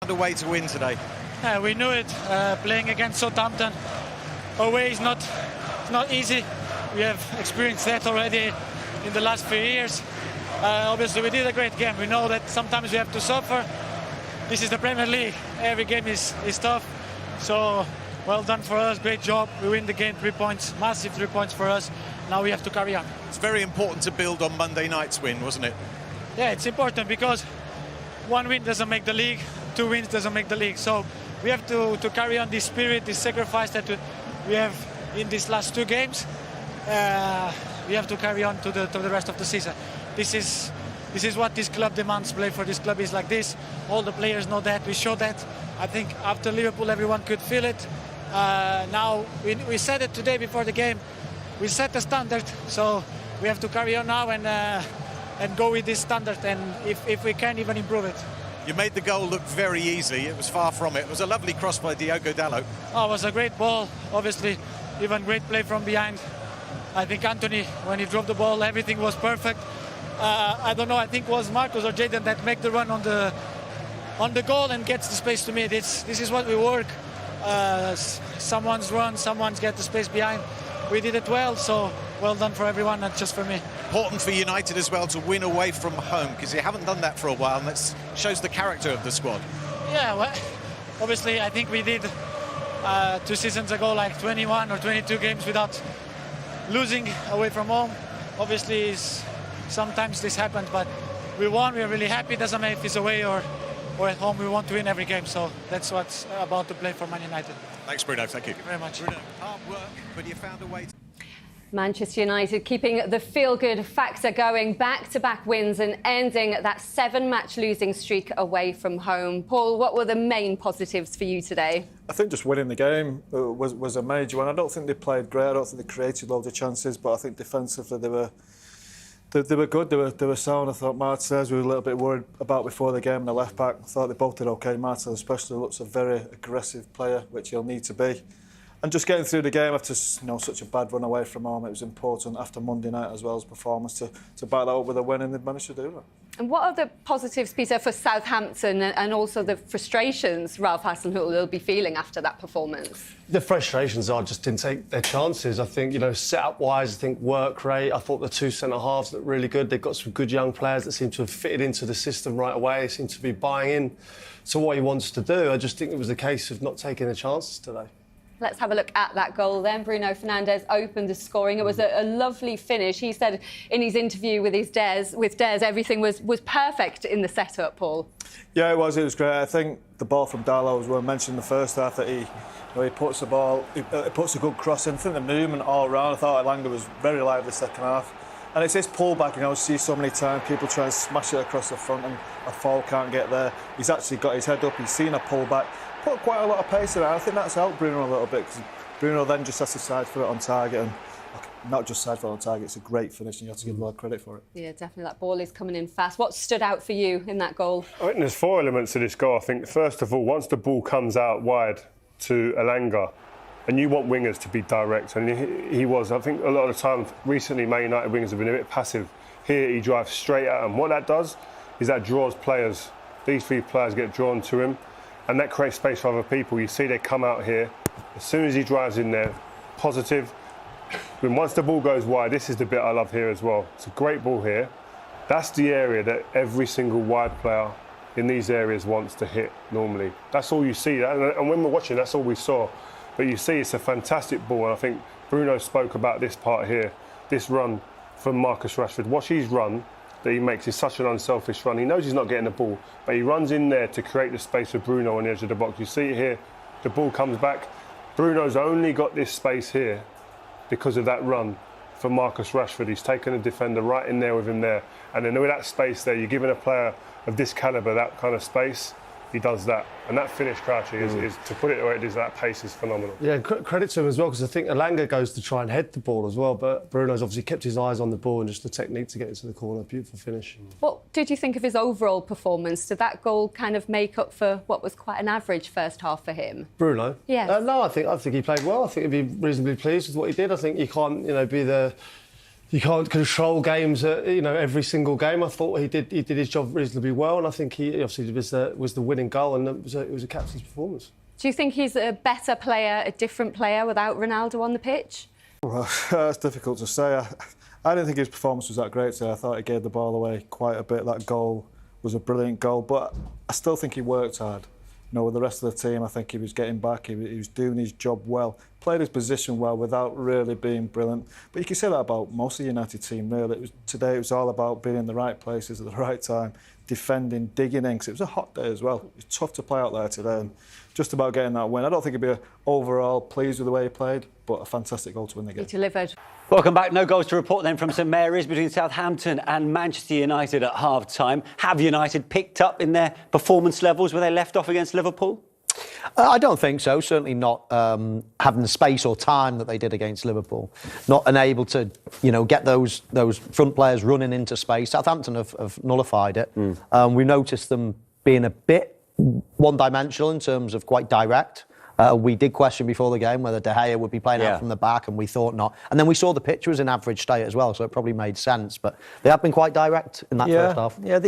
A way to win today. We knew it. Playing against Southampton away is not easy. We have experienced that already in the last few years. Obviously, we did a great game. We know that sometimes we have to suffer. This is the Premier League. Every game is tough. So, well done for us. Great job. We win the game, 3 points. Massive 3 points for us. Now we have to carry on. It's very important to build on Monday night's win, wasn't it? Yeah, it's important because one win doesn't make the league. 2 wins doesn't make the league. So we have to carry on this spirit, this sacrifice that we have in these last 2 games. We have to carry on to the rest of the season. This is what this club demands. Play for this club is like this. All the players know that. We show that. I think after Liverpool, everyone could feel it. Now we said it today before the game. We set the standard, so we have to carry on now and go with this standard. And if we can, even improve it. You made the goal look very easy. It was far from it. It was a lovely cross by Diogo Dalot. Oh, it was a great ball. Obviously, even great play from behind. I think Anthony, when he dropped the ball, everything was perfect. I don't know. I think it was Marcus or Jadon that make the run on the goal and gets the space to me. This is what we work. Someone's run, someone's get the space behind. We did it well, so well done for everyone, not just for me. Important for United as well to win away from home, because you haven't done that for a while, and that shows the character of the squad. Yeah, well, obviously I think we did 2 seasons ago like 21 or 22 games without losing away from home. Obviously sometimes this happens, but we won. We're really happy. Doesn't matter if it's away or at home. We want to win every game, so that's what's about to play for Man United. Thanks, Bruno. Thank you very much. Bruno, hard work, but you found a way to... Manchester United keeping the feel-good factor going, back-to-back wins and ending that 7-match losing streak away from home. Paul, what were the main positives for you today? I think just winning the game was a major one. I don't think they played great. I don't think they created loads of chances, but I think defensively they were good. They were sound. I thought Martinez we were a little bit worried about before the game. And the left back, I thought they both did okay. Martinez especially looks a very aggressive player, which he'll need to be. And just getting through the game after such a bad run away from home, it was important after Monday night as well as performance to back that up with a win, and they've managed to do that. And what are the positives, Peter, for Southampton and also the frustrations Ralph Hasenhüttl will be feeling after that performance? The frustrations are just didn't take their chances. I think, set-up-wise, I think work rate. I thought the 2 centre-halves looked really good. They've got some good young players that seem to have fitted into the system right away. They seem to be buying in to what he wants to do. I just think it was a case of not taking the chances today. Let's have a look at that goal then. Bruno Fernandes opened the scoring. It was a lovely finish. He said in his interview with Des, everything was perfect in the setup, Paul. Yeah, it was great. I think the ball from Dalot was well mentioned in the first half, that he puts the ball, he puts a good cross in. I think the movement all round, I thought Elanga was very lively second half. And it's this pullback, I see so many times people try and smash it across the front and a foul can't get there. He's actually got his head up, he's seen a pullback. Put quite a lot of pace in it. I think that's helped Bruno a little bit, because Bruno then just has to side for it on target, and not just side for it on target, it's a great finish and you have to give him a lot of credit for it. Yeah, definitely, that ball is coming in fast. What stood out for you in that goal? I think there's 4 elements to this goal. I think first of all, once the ball comes out wide to Elanga, and you want wingers to be direct, and he was. I think a lot of the time recently Man United wingers have been a bit passive. Here he drives straight at them. What that does is that draws players. These 3 players get drawn to him, and that creates space for other people. You see they come out here. As soon as he drives in there, positive. When once the ball goes wide, this is the bit I love here as well. It's a great ball here. That's the area that every single wide player in these areas wants to hit normally. That's all you see. And when we're watching, that's all we saw. But you see it's a fantastic ball. And I think Bruno spoke about this part here, this run from Marcus Rashford. Watch his run that he makes is such an unselfish run. He knows he's not getting the ball, but he runs in there to create the space for Bruno on the edge of the box. You see it here, the ball comes back. Bruno's only got this space here because of that run for Marcus Rashford. He's taken a defender right in there with him there. And then with that space there, you're giving a player of this calibre that kind of space, he does that. And that finish, Crouchy, is to put it where it is, that pace is phenomenal. Yeah, credit to him as well, because I think Elanga goes to try and head the ball as well, but Bruno's obviously kept his eyes on the ball and just the technique to get it to the corner. Beautiful finish. What did you think of his overall performance? Did that goal kind of make up for what was quite an average first half for him? Bruno? Yes. No, I think he played well. I think he'd be reasonably pleased with what he did. I think you can't, be the you can't control games, every single game. I thought he did his job reasonably well, and I think he obviously was the winning goal, and it was a captain's performance. Do you think he's a better player, a different player without Ronaldo on the pitch? Well, that's difficult to say. I didn't think his performance was that great today. I thought he gave the ball away quite a bit. That goal was a brilliant goal, but I still think he worked hard. With the rest of the team, I think he was getting back, he was doing his job well, played his position well without really being brilliant. But you can say that about most of the United team, really. Today it was all about being in the right places at the right time, defending, digging in, because it was a hot day as well. It was tough to play out there today, and just about getting that win. I don't think he'd be overall pleased with the way he played, but a fantastic goal to win the game. He delivered. Welcome back. No goals to report then from St Mary's between Southampton and Manchester United at half-time. Have United picked up in their performance levels where they left off against Liverpool? I don't think so. Certainly not having the space or time that they did against Liverpool. Not unable to, get those front players running into space. Southampton have nullified it. We noticed them being a bit one-dimensional in terms of quite direct. We did question before the game whether De Gea would be playing out from the back, and we thought not. And then we saw the pitch was in average state as well, so it probably made sense. But they have been quite direct in that first half. Yeah,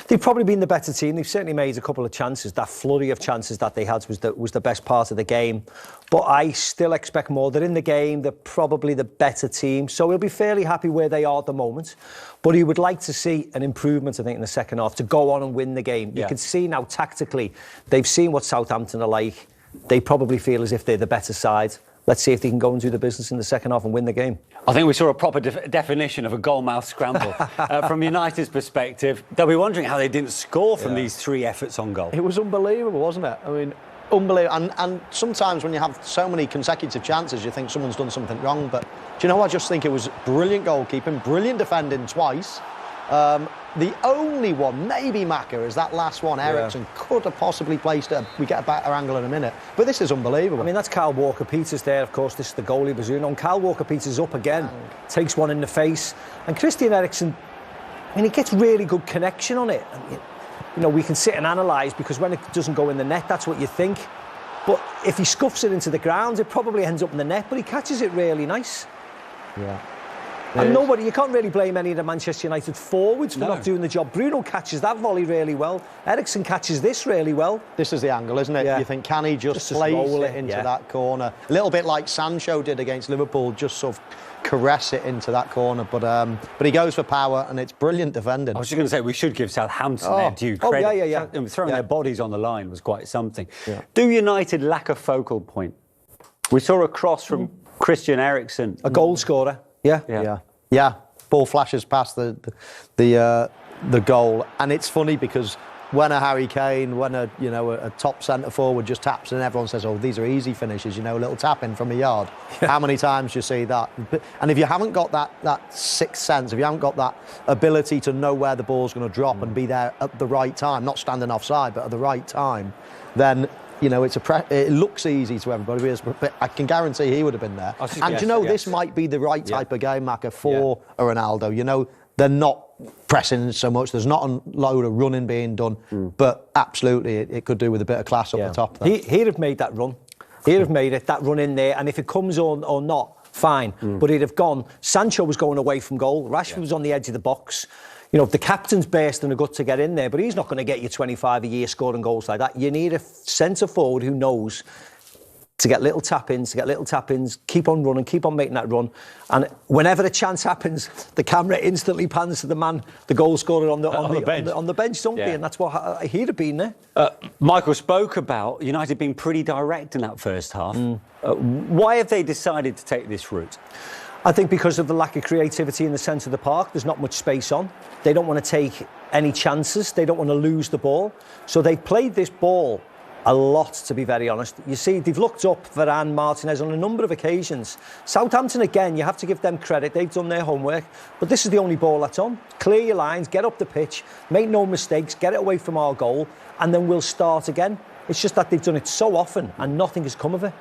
they've probably been the better team. They've certainly made a couple of chances. That flurry of chances that they had was the best part of the game. But I still expect more. They're in the game. They're probably the better team. So we'll be fairly happy where they are at the moment. But he would like to see an improvement, I think, in the second half to go on and win the game. You can see now tactically, they've seen what Southampton are like. They probably feel as if they're the better side. Let's see if they can go and do the business in the second half and win the game. I think we saw a proper definition of a goal-mouth scramble. From United's perspective, they'll be wondering how they didn't score from these 3 efforts on goal. It was unbelievable, wasn't it? I mean, unbelievable. And sometimes when you have so many consecutive chances, you think someone's done something wrong. But do you know, I just think it was brilliant goalkeeping, brilliant defending twice. The only one, maybe Maka, is that last one. Ericsson could have possibly placed it. We get a better angle in a minute. But this is unbelievable. I mean, that's Kyle Walker-Peters there, of course. This is the goalie, Bruno. And Kyle Walker-Peters up again, takes one in the face. And Christian Eriksen, he gets really good connection on it. And, we can sit and analyse, because when it doesn't go in the net, that's what you think. But if he scuffs it into the ground, it probably ends up in the net. But he catches it really nice. Yeah. And you can't really blame any of the Manchester United forwards for not doing the job. Bruno catches that volley really well. Eriksen catches this really well. This is the angle, isn't it? You think, can he just place it into that corner? A little bit like Sancho did against Liverpool, just sort of caress it into that corner. But he goes for power, and it's brilliant defending. I was just going to say, we should give Southampton their due credit. Throwing their bodies on the line was quite something. Yeah. Do United lack a focal point? We saw a cross from Christian Eriksen. A goal scorer. Yeah. Ball flashes past the goal, and it's funny because when a Harry Kane, when a top centre forward just taps and everyone says, "Oh, these are easy finishes," a little tap in from a yard. How many times do you see that? And if you haven't got that sixth sense, if you haven't got that ability to know where the ball's going to drop and be there at the right time, not standing offside, but at the right time, then it looks easy to everybody, but I can guarantee he would have been there. And this might be the right type of game, Maka, for a Ronaldo. They're not pressing so much. There's not a load of running being done, but absolutely it could do with a bit of class up the top. He'd have made that run. He'd have made that run in there, and if it comes on or not, fine. But he'd have gone. Sancho was going away from goal. Rashford was on the edge of the box. The captain's bursting a gut to get in there, but he's not going to get you 25 a year scoring goals like that. You need a centre forward who knows to get little tap-ins, keep on running, keep on making that run. And whenever a chance happens, the camera instantly pans to the goal scorer on the bench, don't they? And that's what he'd have been there. Michael spoke about United being pretty direct in that first half. Why have they decided to take this route? I think because of the lack of creativity in the centre of the park, there's not much space on. They don't want to take any chances. They don't want to lose the ball. So they've played this ball a lot, to be very honest. You see, they've looked up Varane, Martinez on a number of occasions. Southampton, again, you have to give them credit. They've done their homework. But this is the only ball that's on. Clear your lines, get up the pitch, make no mistakes, get it away from our goal, and then we'll start again. It's just that they've done it so often and nothing has come of it.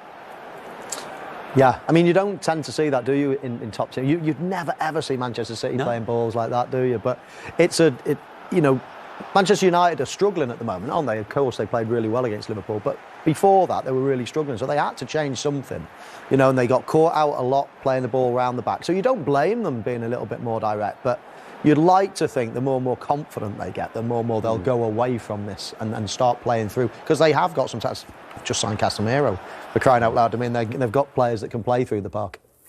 Yeah, I mean, you don't tend to see that, do you, in top teams? You'd never, ever see Manchester City playing balls like that, do you? But Manchester United are struggling at the moment, aren't they? Of course, they played really well against Liverpool, but before that, they were really struggling. So they had to change something, you know, and they got caught out a lot playing the ball around the back. So you don't blame them being a little bit more direct, but you'd like to think the more and more confident they get, the more and more they'll go away from this and start playing through. Because they have got some just signed Casemiro, for crying out loud. I mean, they've got players that can play through the park.